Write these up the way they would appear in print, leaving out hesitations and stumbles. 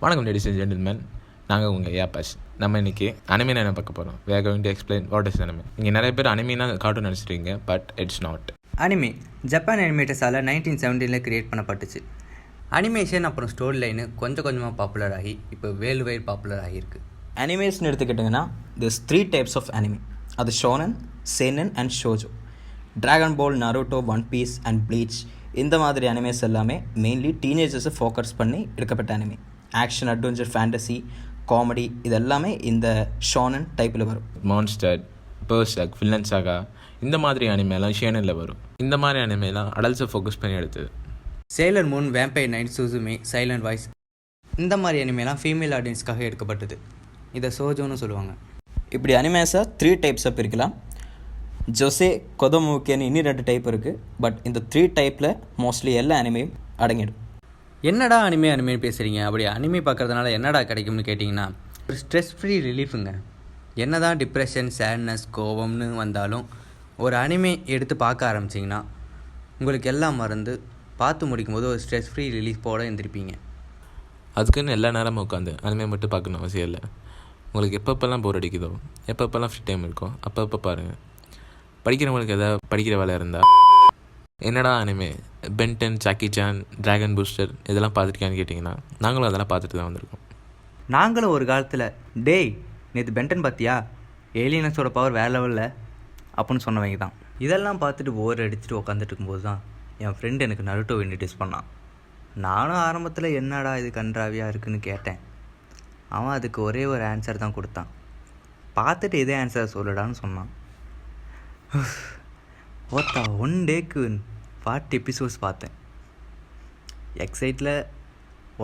வணக்கம் ladies and gentleman, நாங்கள் உங்கள் ஏபாஸ். நம்ம இன்றைக்கி அனிமீனா என்ன பார்க்க போகிறோம். we are going to explain what is anime. இங்கே நிறைய பேர் அனிமீனா கார்ட்டூன் நினச்சிருக்கீங்க, but it's not. Anime Japan அனிமேட்டர்ஸால் 1917 கிரியேட் பண்ணப்பட்டுச்சு. அனிமேஷன் அப்புறம் ஸ்டோரி லைனு கொஞ்சம் கொஞ்சமாக பாப்புலர் ஆகி இப்போ வேர்ல்டு வைட் பாப்புலர் ஆகியிருக்கு. அனிமேஸ்னு எடுத்துக்கிட்டிங்கன்னா திஸ் 3 types ஆஃப் அனிமே. அது shonen, seinen and shojo. Dragon Ball, Naruto, One Piece and Bleach இந்த மாதிரி அனிமேஸ் எல்லாமே மெயின்லி டீனேஜர்ஸை ஃபோக்கஸ் பண்ணி எடுக்கப்பட்ட anime. Action, adventure, fantasy, comedy இது எல்லாமே இந்த ஷோனன் டைப்பில் வரும். மான்ஸ்டர், பெர்சர்க், வில்லன் சாகா இந்த மாதிரி அனிமேலாம் ஷேனனில் வரும். இந்த மாதிரி அனிமேலாம் அடல்ட்ஸை ஃபோக்கஸ் பண்ணி எடுத்தது. Sailor Moon, Vampire Knight, Suzume, Silent Voice இந்த மாதிரி அனிமேலாம் ஃபீமேல் ஆடியன்ஸ்க்காக எடுக்கப்பட்டது. இதை சோஜோன்னு சொல்லுவாங்க. இப்படி அனிமேஸை 3 types பிரிக்கலாம். ஜொசே, கொதோமுக்கேன்னு இன்னும் 2 டைப் இருக்குது. பட் இந்த 3 டைப்பில் மோஸ்ட்லி எல்லா அனிமையும் அடங்கிடும். என்னடா அனிமே பேசுகிறீங்க, அப்படி அனிமே பார்க்குறதுனால என்னடா கிடைக்கும்னு கேட்டிங்கன்னா, ஒரு ஸ்ட்ரெஸ் ஃப்ரீ ரிலீஃபுங்க. என்ன தான் டிப்ரெஷன், சேட்னஸ், கோவம்னு வந்தாலும் ஒரு அனிமே எடுத்து பார்க்க ஆரம்பிச்சிங்கன்னா உங்களுக்கு எல்லாம் மறந்து பார்த்து முடிக்கும்போது ஒரு ஸ்ட்ரெஸ் ஃப்ரீ ரிலீஃபோடு எழுந்திருப்பீங்க. அதுக்குன்னு எல்லா நேரமும் உட்காந்து அனிமே மட்டும் பார்க்கணும் அவசியம் இல்லை. உங்களுக்கு எப்பப்பெல்லாம் போர் அடிக்குதோ, எப்பப்பெல்லாம் ஃப்ரீ டைம் இருக்கோ அப்பப்போ பாருங்கள். படிக்கிறவங்களுக்கு எதாவது படிக்கிற வேலை இருந்தால் என்னடா anime, Ben 10, Jackie Chan, dragon booster இதெல்லாம் பார்த்துருக்கான்னு கேட்டிங்கன்னா நாங்களும் அதெல்லாம் பார்த்துட்டு தான் வந்திருக்கோம். நாங்களும் ஒரு காலத்தில் டேய் நேற்று பென்டன் பார்த்தியா, ஏலியனஸோட பவர் வேறு லெவலில் அப்படின்னு சொன்னவங்க தான். இதெல்லாம் பார்த்துட்டு போர் அடிச்சுட்டு உட்காந்துட்டு இருக்கும்போது தான் என் ஃப்ரெண்டு எனக்கு நருட்டோ இன்ட்ரடியூஸ் பண்ணான். நானும் ஆரம்பத்தில் என்னடா இது கன்றாவியாக இருக்குன்னு கேட்டேன். அவன் அதுக்கு ஒரே ஒரு ஆன்சர் தான் கொடுத்தான். பார்த்துட்டு இதே ஆன்சர் சொல்லடான்னு சொன்னான். ஓத்தா 1 டேக்கு 40 எபிசோட்ஸ் பார்த்தேன். எக்ஸைட்டில்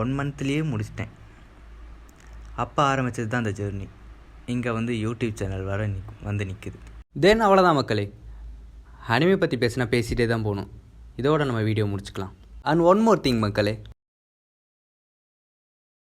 1 மந்த்லேயே முடிச்சிட்டேன். அப்போ ஆரம்பித்தது தான் அந்த ஜேர்னி. இங்கே வந்து யூடியூப் சேனல் வர வந்து நிற்குது. தென் அவ்வளோதான் மக்களே. அனிமே பற்றி பேசினா பேசிகிட்டே தான் போகணும். இதோட நம்ம வீடியோ முடிச்சுக்கலாம். அண்ட் ஒன் மோர் திங் மக்களே,